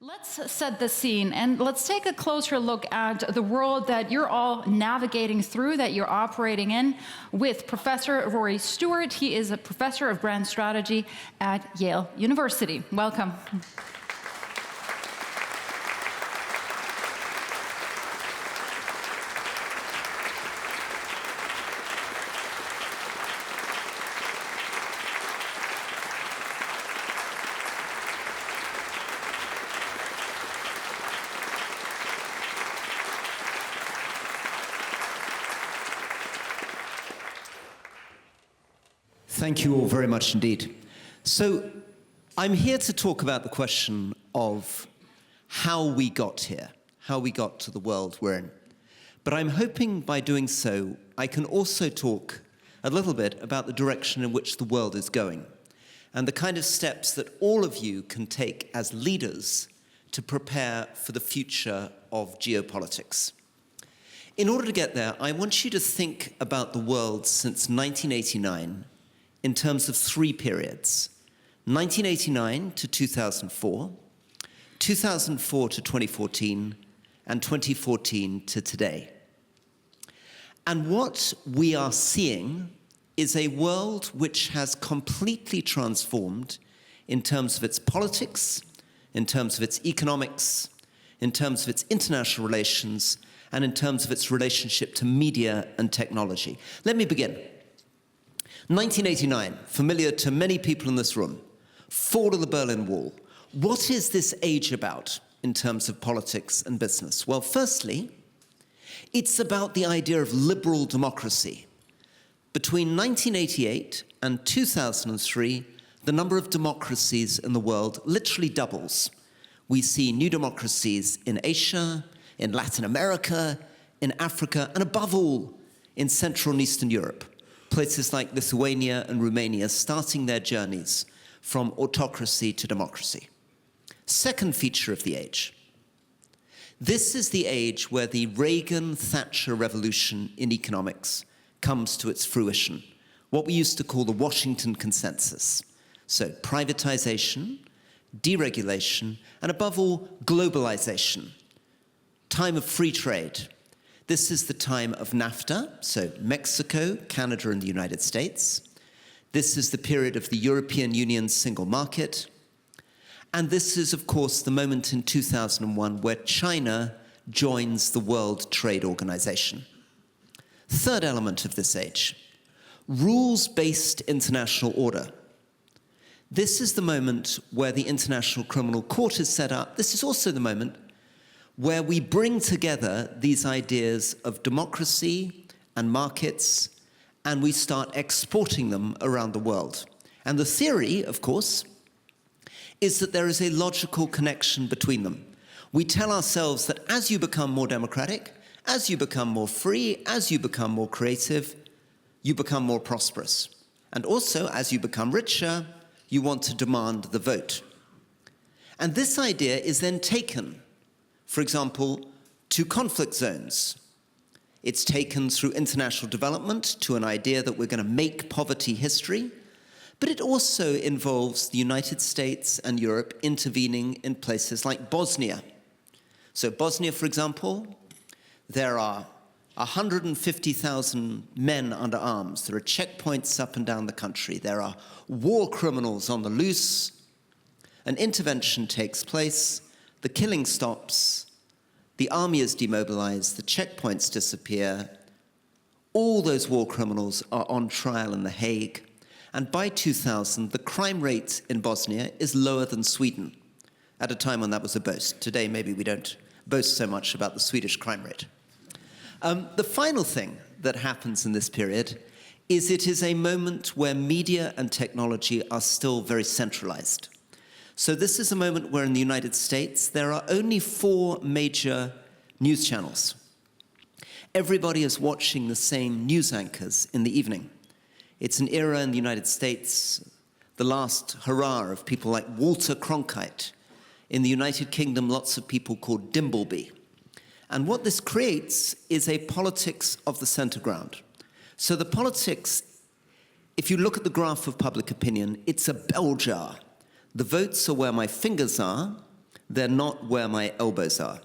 Let's set the scene and let's take a closer look at the world that you're all navigating through, that you're operating in, with Professor Rory Stewart. He is a professor of brand strategy at Yale University. Welcome. Thank you all very much indeed. So I'm here to talk about the question of how we got here, how we got to the world we're in. But I'm hoping by doing so, I can also talk a little bit about the direction in which the world is going and the kind of steps that all of you can take as leaders to prepare for the future of geopolitics. In order to get there, I want you to think about the world since 1989 in terms of three periods: 1989 to 2004, 2004 to 2014, and 2014 to today. And what we are seeing is a world which has completely transformed in terms of its politics, in terms of its economics, in terms of its international relations, and in terms of its relationship to media and technology. Let me begin. 1989, familiar to many people in this room, fall of the Berlin Wall. What is this age about in terms of politics and business? Well, firstly, it's about the idea of liberal democracy. Between 1988 and 2003, the number of democracies in the world literally doubles. We see new democracies in Asia, in Latin America, in Africa, and above all, in Central and Eastern Europe. Places like Lithuania and Romania starting their journeys from autocracy to democracy. Second feature of the age. This is the age where the Reagan-Thatcher revolution in economics comes to its fruition, what we used to call the Washington Consensus. So privatization, deregulation, and above all, globalization. Time of free trade. This is the time of NAFTA, so Mexico, Canada, and the United States. This is the period of the European Union's single market. And this is, of course, the moment in 2001 where China joins the World Trade Organization. Third element of this age, rules-based international order. This is the moment where the International Criminal Court is set up. This is also the moment where we bring together these ideas of democracy and markets, and we start exporting them around the world. And the theory, of course, is that there is a logical connection between them. We tell ourselves that as you become more democratic, as you become more free, as you become more creative, you become more prosperous. And also, as you become richer, you want to demand the vote. And this idea is then taken, for example, to conflict zones. It's taken through international development to an idea that we're going to make poverty history, but it also involves the United States and Europe intervening in places like Bosnia. So Bosnia, for example, there are 150,000 men under arms. There are checkpoints up and down the country. There are war criminals on the loose. An intervention takes place. The killing stops, the army is demobilized, the checkpoints disappear, all those war criminals are on trial in The Hague, and by 2000, the crime rate in Bosnia is lower than Sweden, at a time when that was a boast. Today, maybe we don't boast so much about the Swedish crime rate. The final thing that happens in this period is it is a moment where media and technology are still very centralized. So this is a moment where in the United States, there are only 4 major news channels. Everybody is watching the same news anchors in the evening. It's an era in the United States, the last hurrah of people like Walter Cronkite. In the United Kingdom, lots of people called Dimbleby. And what this creates is a politics of the center ground. So the politics, if you look at the graph of public opinion, it's a bell jar. The votes are where my fingers are, They're not where my elbows are.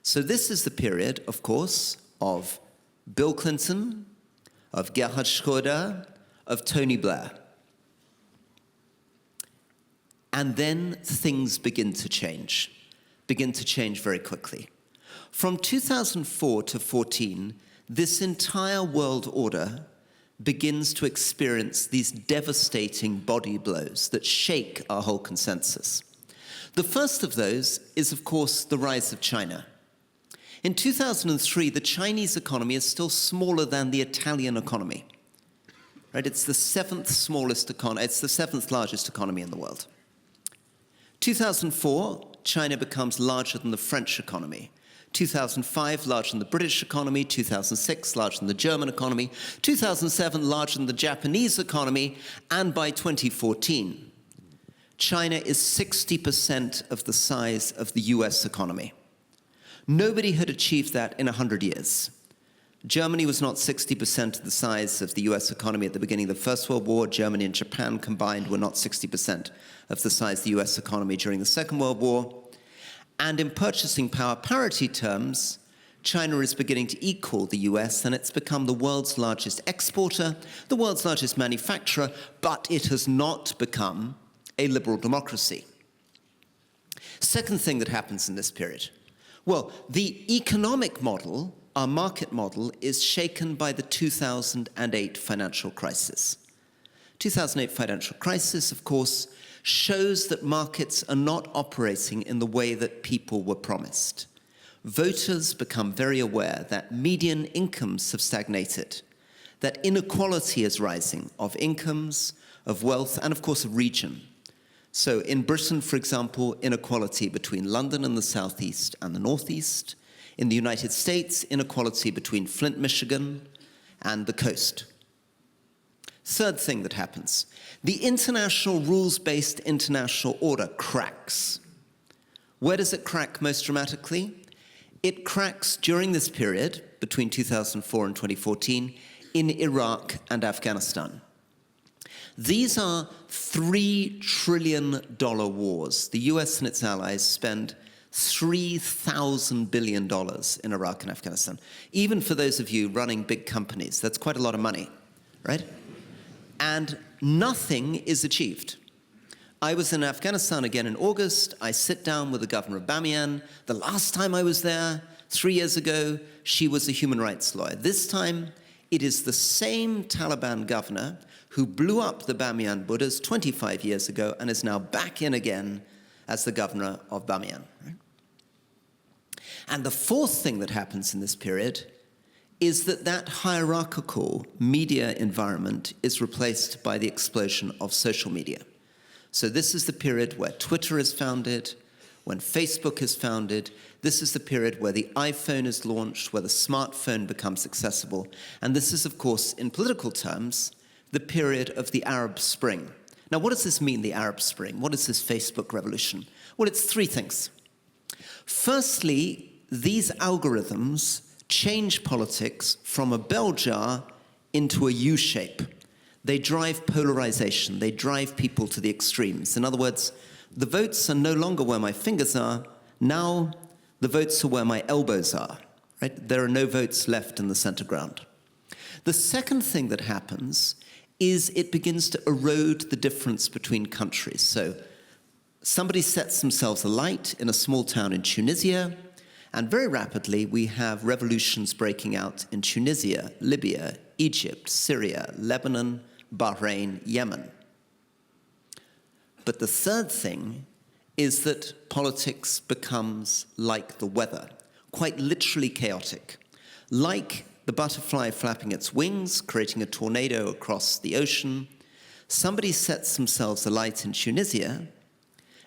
So this is the period, of course, of Bill Clinton, of Gerhard Schröder, of Tony Blair. And then things begin to change very quickly. From 2004 to 14, this entire world order begins to experience these devastating body blows that shake our whole consensus. The first of those is, of course, the rise of China. In 2003, the Chinese economy is still smaller than the Italian economy. Right? It's the seventh largest economy in the world. 2004, China becomes larger than the French economy. 2005, larger than the British economy. 2006, larger than the German economy. 2007, larger than the Japanese economy. And by 2014, China is 60% of the size of the US economy. Nobody had achieved that in 100 years. Germany was not 60% of the size of the US economy at the beginning of the First World War. Germany and Japan combined were not 60% of the size of the US economy during the Second World War. And in purchasing power parity terms, China is beginning to equal the US, and it's become the world's largest exporter, the world's largest manufacturer, but it has not become a liberal democracy. Second thing that happens in this period. Well, the economic model, our market model, is shaken by the 2008 financial crisis. 2008 financial crisis, of course, shows that markets are not operating in the way that people were promised. Voters become very aware that median incomes have stagnated, that inequality is rising of incomes, of wealth, and of course of region. So in Britain, for example, inequality between London and the southeast and the northeast. In the United States, inequality between Flint, Michigan, and the coast. Third thing that happens, the international rules-based international order cracks. Where does it crack most dramatically? It cracks during this period, between 2004 and 2014, in Iraq and Afghanistan. These are $3 trillion wars. The US and its allies spend $3,000 billion in Iraq and Afghanistan. Even for those of you running big companies, that's quite a lot of money, right? And nothing is achieved. I was in Afghanistan again in August. I sit down with the governor of Bamiyan. The last time I was there, 3 years ago, she was a human rights lawyer. This time, it is the same Taliban governor who blew up the Bamiyan Buddhas 25 years ago and is now back in again as the governor of Bamiyan. Right? And the fourth thing that happens in this period is that hierarchical media environment is replaced by the explosion of social media. So this is the period where Twitter is founded, when Facebook is founded. This is the period where the iPhone is launched, where the smartphone becomes accessible. And this is, of course, in political terms, the period of the Arab Spring. Now, what does this mean, the Arab Spring? What is this Facebook revolution? Well, it's three things. Firstly, these algorithms change politics from a bell jar into a U shape. They drive polarization. They drive people to the extremes. In other words, the votes are no longer where my fingers are. Now, the votes are where my elbows are. Right? There are no votes left in the center ground. The second thing that happens is it begins to erode the difference between countries. So somebody sets themselves alight in a small town in Tunisia, and very rapidly we have revolutions breaking out in Tunisia, Libya, Egypt, Syria, Lebanon, Bahrain, Yemen. But the third thing is that politics becomes like the weather, quite literally chaotic, like the butterfly flapping its wings, creating a tornado across the ocean. Somebody sets themselves alight in Tunisia,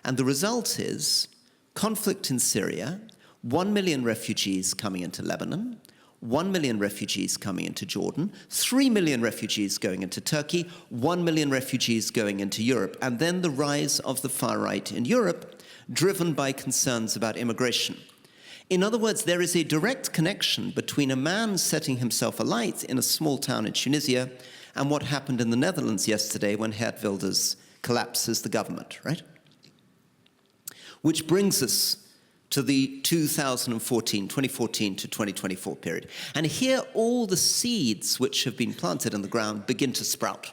and the result is conflict in Syria, 1 million refugees coming into Lebanon, 1 million refugees coming into Jordan, 3 million refugees going into Turkey, 1 million refugees going into Europe, and then the rise of the far right in Europe, driven by concerns about immigration. In other words, there is a direct connection between a man setting himself alight in a small town in Tunisia and what happened in the Netherlands yesterday when Geert Wilders collapses the government, right? which brings us to the 2014 to 2024 period. And here all the seeds which have been planted in the ground begin to sprout.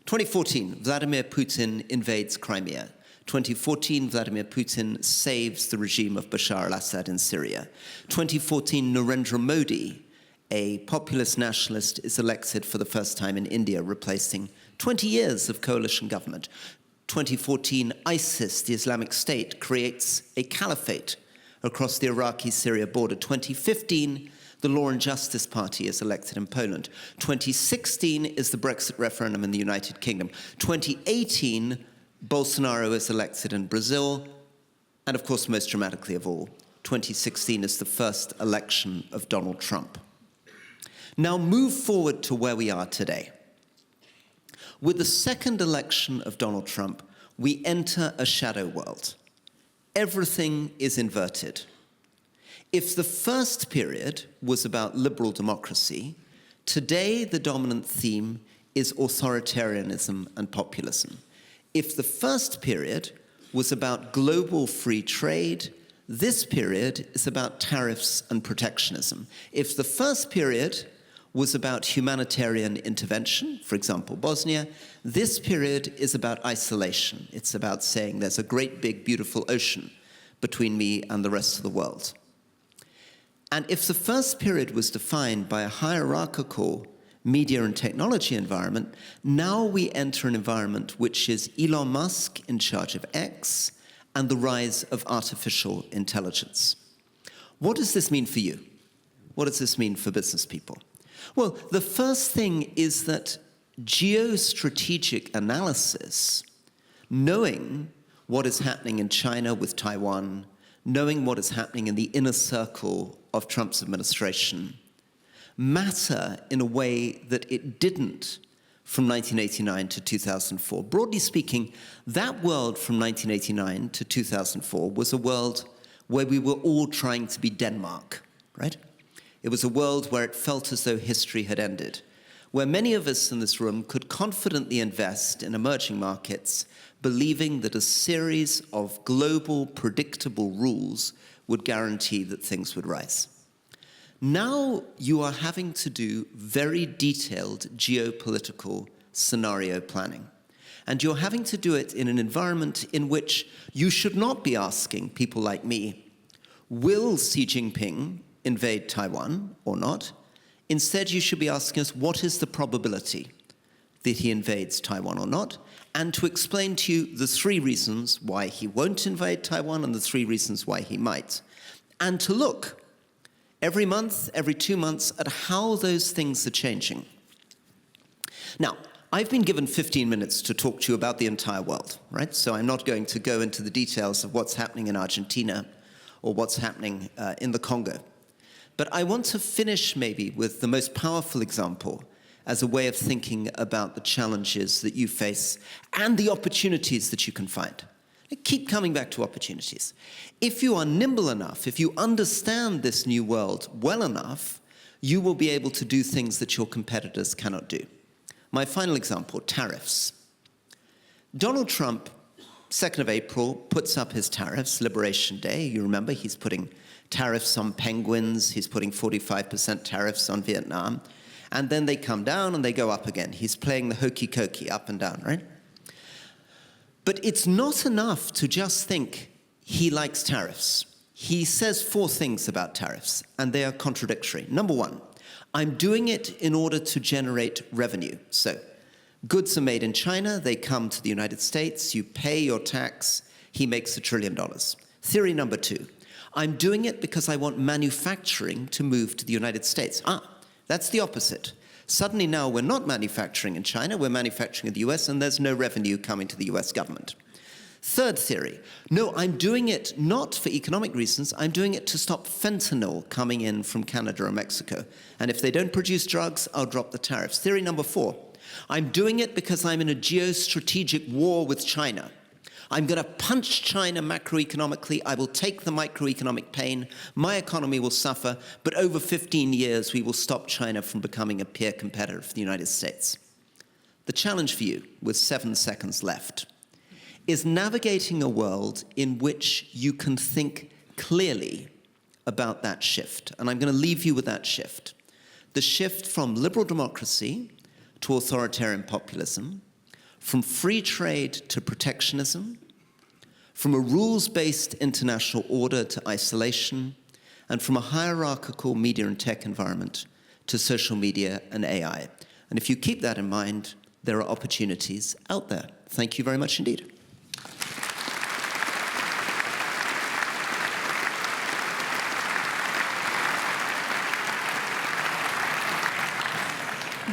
2014, Vladimir Putin invades Crimea. 2014, Vladimir Putin saves the regime of Bashar al-Assad in Syria. 2014, Narendra Modi, a populist nationalist, is elected for the first time in India, replacing 20 years of coalition government. 2014, ISIS, the Islamic State, creates a caliphate across the Iraqi-Syria border. 2015, the Law and Justice Party is elected in Poland. 2016 is the Brexit referendum in the United Kingdom. 2018, Bolsonaro is elected in Brazil. And of course, most dramatically of all, 2016 is the first election of Donald Trump. Now move forward to where we are today. With the second election of Donald Trump, we enter a shadow world. Everything is inverted. If the first period was about liberal democracy, today the dominant theme is authoritarianism and populism. If the first period was about global free trade, this period is about tariffs and protectionism. If the first period was about humanitarian intervention, for example, Bosnia, this period is about isolation. It's about saying there's a great big beautiful ocean between me and the rest of the world. And if the first period was defined by a hierarchical media and technology environment, now we enter an environment which is Elon Musk in charge of X and the rise of artificial intelligence. What does this mean for you? What does this mean for business people? Well, the first thing is that geostrategic analysis, knowing what is happening in China with Taiwan, knowing what is happening in the inner circle of Trump's administration, matter in a way that it didn't from 1989 to 2004. Broadly speaking, that world from 1989 to 2004 was a world where we were all trying to be Denmark, right? It was a world where it felt as though history had ended, where many of us in this room could confidently invest in emerging markets, believing that a series of global, predictable rules would guarantee that things would rise. Now you are having to do very detailed geopolitical scenario planning. And you're having to do it in an environment in which you should not be asking people like me, will Xi Jinping invade Taiwan or not? Instead, you should be asking us, what is the probability that he invades Taiwan or not? And to explain to you the three reasons why he won't invade Taiwan and the three reasons why he might. And to look every month, every 2 months, at how those things are changing. Now, I've been given 15 minutes to talk to you about the entire world, right? So I'm not going to go into the details of what's happening in Argentina or what's happening in the Congo. But I want to finish maybe with the most powerful example as a way of thinking about the challenges that you face and the opportunities that you can find. I keep coming back to opportunities. If you are nimble enough, if you understand this new world well enough, you will be able to do things that your competitors cannot do. My final example, tariffs. Donald Trump, 2nd of April, puts up his tariffs, Liberation Day. You remember, he's putting tariffs on penguins, he's putting 45% tariffs on Vietnam, and then they come down and they go up again. He's playing the hokey-cokey up and down, right? But it's not enough to just think he likes tariffs. He says 4 things about tariffs, and they are contradictory. Number 1, I'm doing it in order to generate revenue. So goods are made in China, they come to the United States, you pay your tax, he makes $1 trillion. Theory number 2, I'm doing it because I want manufacturing to move to the United States. That's the opposite. Suddenly now we're not manufacturing in China, we're manufacturing in the US, and there's no revenue coming to the US government. Third theory, no, I'm doing it not for economic reasons, I'm doing it to stop fentanyl coming in from Canada or Mexico. And if they don't produce drugs, I'll drop the tariffs. Theory number 4, I'm doing it because I'm in a geostrategic war with China. I'm going to punch China macroeconomically. I will take the microeconomic pain. My economy will suffer, but over 15 years, we will stop China from becoming a peer competitor for the United States. The challenge for you, with 7 seconds left, is navigating a world in which you can think clearly about that shift. And I'm going to leave you with that shift. The shift from liberal democracy to authoritarian populism, from free trade to protectionism, from a rules-based international order to isolation, and from a hierarchical media and tech environment to social media and AI. And if you keep that in mind, there are opportunities out there. Thank you very much indeed.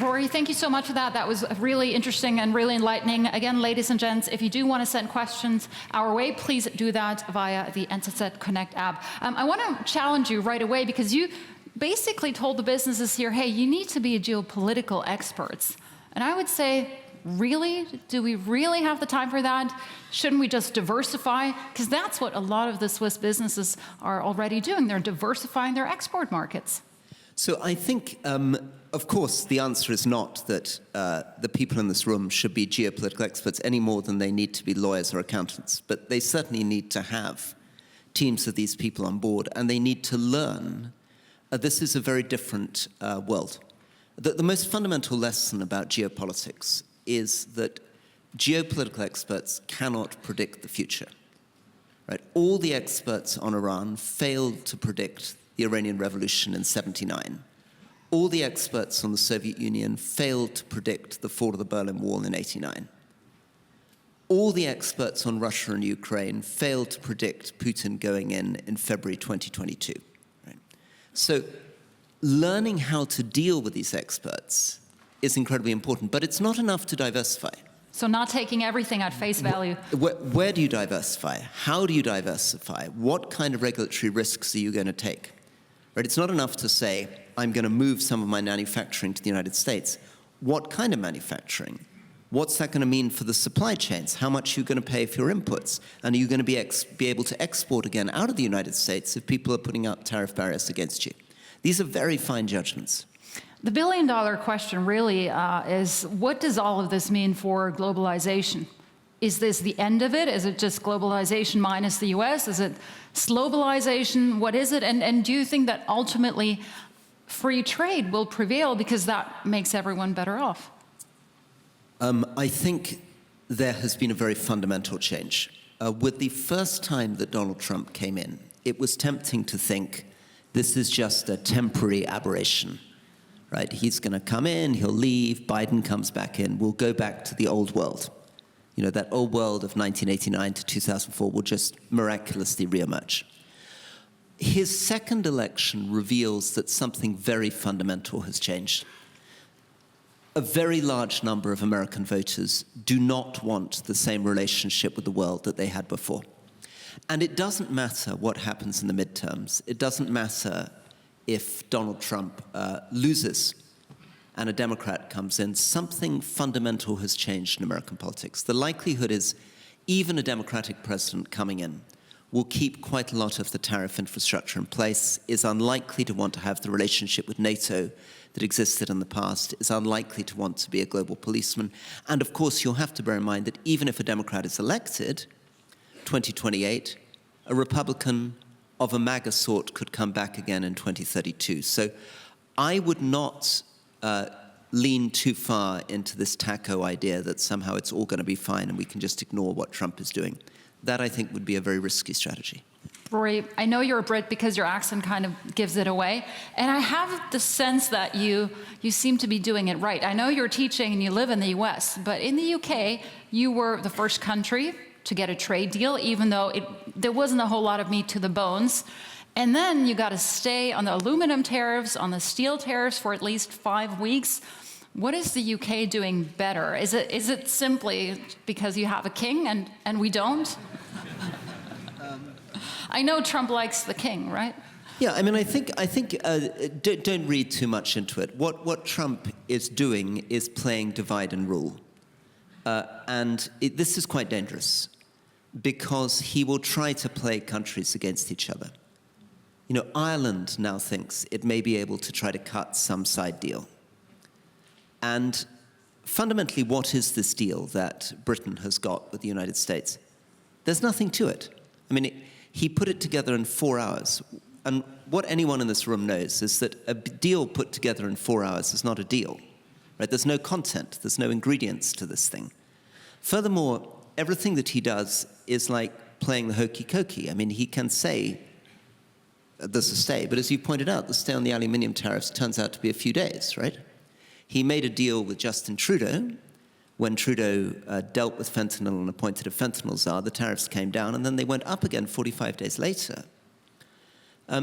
Rory, thank you so much for that. That was really interesting and really enlightening. Again, ladies and gents, if you do want to send questions our way, please do that via the NZZ Connect app. I want to challenge you right away because you basically told the businesses here, hey, you need to be geopolitical experts. And I would say, really? Do we really have the time for that? Shouldn't we just diversify? Because that's what a lot of the Swiss businesses are already doing. They're diversifying their export markets. So I think, of course, the answer is not that the people in this room should be geopolitical experts any more than they need to be lawyers or accountants. But they certainly need to have teams of these people on board, and they need to learn. This is a very different world. The most fundamental lesson about geopolitics is that geopolitical experts cannot predict the future. Right? All the experts on Iran failed to predict the Iranian Revolution in '79. All the experts on the Soviet Union failed to predict the fall of the Berlin Wall in '89. All the experts on Russia and Ukraine failed to predict Putin going in February 2022. Right? So learning how to deal with these experts is incredibly important, but it's not enough to diversify. So not taking everything at face value. Where do you diversify? How do you diversify? What kind of regulatory risks are you going to take? Right? It's not enough to say, I'm going to move some of my manufacturing to the United States. What kind of manufacturing? What's that going to mean for the supply chains? How much are you going to pay for your inputs? And are you going to be able to export again out of the United States if people are putting up tariff barriers against you? These are very fine judgments. The billion-dollar question really is, what does all of this mean for globalization? Is this the end of it? Is it just globalization minus the US? Is it slowbalization? What is it? And do you think that ultimately free trade will prevail because that makes everyone better off? I think there has been a very fundamental change. With the first time that Donald Trump came in, it was tempting to think this is just a temporary aberration. Right? He's going to come in, he'll leave, Biden comes back in, we'll go back to the old world. You know, that old world of 1989 to 2004 will just miraculously reemerge. His second election reveals that something very fundamental has changed. A very large number of American voters do not want the same relationship with the world that they had before. And it doesn't matter what happens in the midterms. It doesn't matter if Donald Trump loses and a Democrat comes in. Something fundamental has changed in American politics. The likelihood is even a Democratic president coming in will keep quite a lot of the tariff infrastructure in place, is unlikely to want to have the relationship with NATO that existed in the past, is unlikely to want to be a global policeman. And of course, you'll have to bear in mind that even if a Democrat is elected, 2028, a Republican of a MAGA sort could come back again in 2032. So I would not lean too far into this taco idea that somehow it's all going to be fine and we can just ignore what Trump is doing. That, I think, would be a very risky strategy. Rory, I know you're a Brit because your accent kind of gives it away. And I have the sense that you seem to be doing it right. I know you're teaching and you live in the US, but in the UK, you were the first country to get a trade deal, even though there wasn't a whole lot of meat to the bones. And then you got to stay on the aluminum tariffs, on the steel tariffs for at least 5 weeks. What is the UK doing better? Is it simply because you have a king and we don't? I know Trump likes the king, right? Yeah, I mean, I think don't read too much into it. What Trump is doing is playing divide and rule. And this is quite dangerous because he will try to play countries against each other. You know, Ireland now thinks it may be able to try to cut some side deal. And fundamentally, what is this deal that Britain has got with the United States? There's nothing to it. I mean, he put it together in 4 hours. And what anyone in this room knows is that a deal put together in 4 hours is not a deal, right? There's no content, there's no ingredients to this thing. Furthermore, everything that he does is like playing the hokey cokey. I mean, he can say there's a stay, but as you pointed out, the stay on the aluminium tariffs turns out to be a few days, right? He made a deal with Justin Trudeau. When Trudeau dealt with fentanyl and appointed a fentanyl czar, the tariffs came down, and then they went up again 45 days later.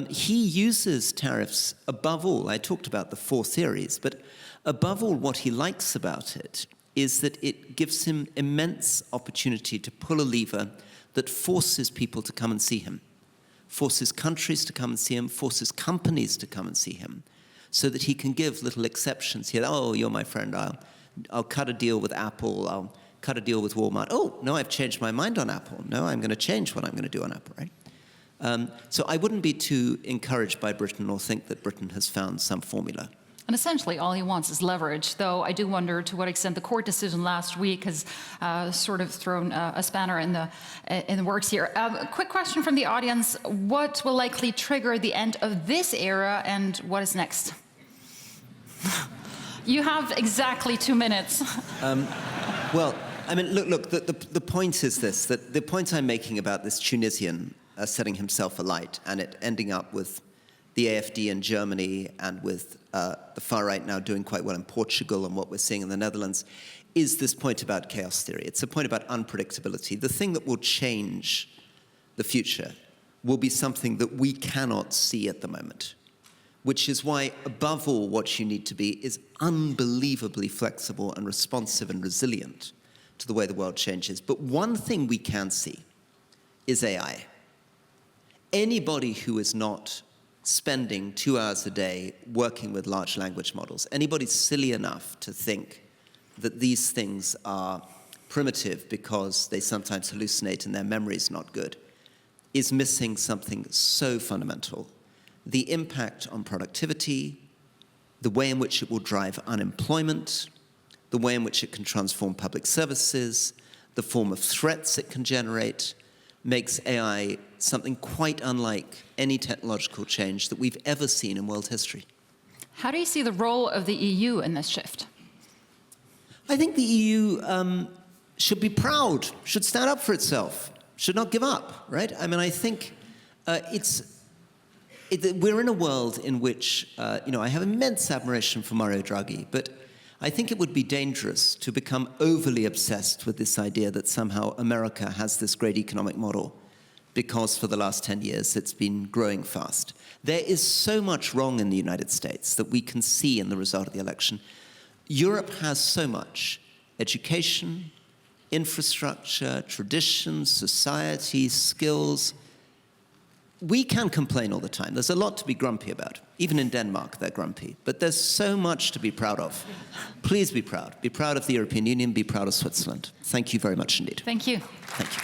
He uses tariffs above all. I talked about the 4 theories, but above all, what he likes about it is that it gives him immense opportunity to pull a lever that forces people to come and see him, forces countries to come and see him, forces companies to come and see him, so that he can give little exceptions here. Oh, you're my friend. I'll cut a deal with Apple. I'll cut a deal with Walmart. Oh, no, I've changed my mind on Apple. No, I'm going to change what I'm going to do on Apple, right? So I wouldn't be too encouraged by Britain or think that Britain has found some formula. And essentially, all he wants is leverage, though I do wonder to what extent the court decision last week has sort of thrown a spanner in the works here. Quick question from the audience. What will likely trigger the end of this era, and what is next? You have exactly 2 minutes. Well, I mean, look, the point is this, that the point I'm making about this Tunisian setting himself alight and it ending up with the AfD in Germany and with the far right now doing quite well in Portugal and what we're seeing in the Netherlands is this point about chaos theory. It's a point about unpredictability. The thing that will change the future will be something that we cannot see at the moment, which is why, above all, what you need to be is unbelievably flexible and responsive and resilient to the way the world changes. But one thing we can see is AI. Anybody who is not spending 2 hours a day working with large language models, anybody silly enough to think that these things are primitive because they sometimes hallucinate and their memory is not good, is missing something so fundamental. The impact on productivity, the way in which it will drive unemployment, the way in which it can transform public services, the form of threats it can generate, makes AI something quite unlike any technological change that we've ever seen in world history. How do you see the role of the EU in this shift? I think the EU should be proud, should stand up for itself, should not give up, right? I mean, I think we're in a world in which, I have immense admiration for Mario Draghi, but I think it would be dangerous to become overly obsessed with this idea that somehow America has this great economic model because for the last 10 years it's been growing fast. There is so much wrong in the United States that we can see in the result of the election. Europe has so much: education, infrastructure, traditions, society, skills. We can complain all the time. There's a lot to be grumpy about. Even in Denmark, they're grumpy. But there's so much to be proud of. Please be proud. Be proud of the European Union. Be proud of Switzerland. Thank you very much indeed. Thank you. Thank you.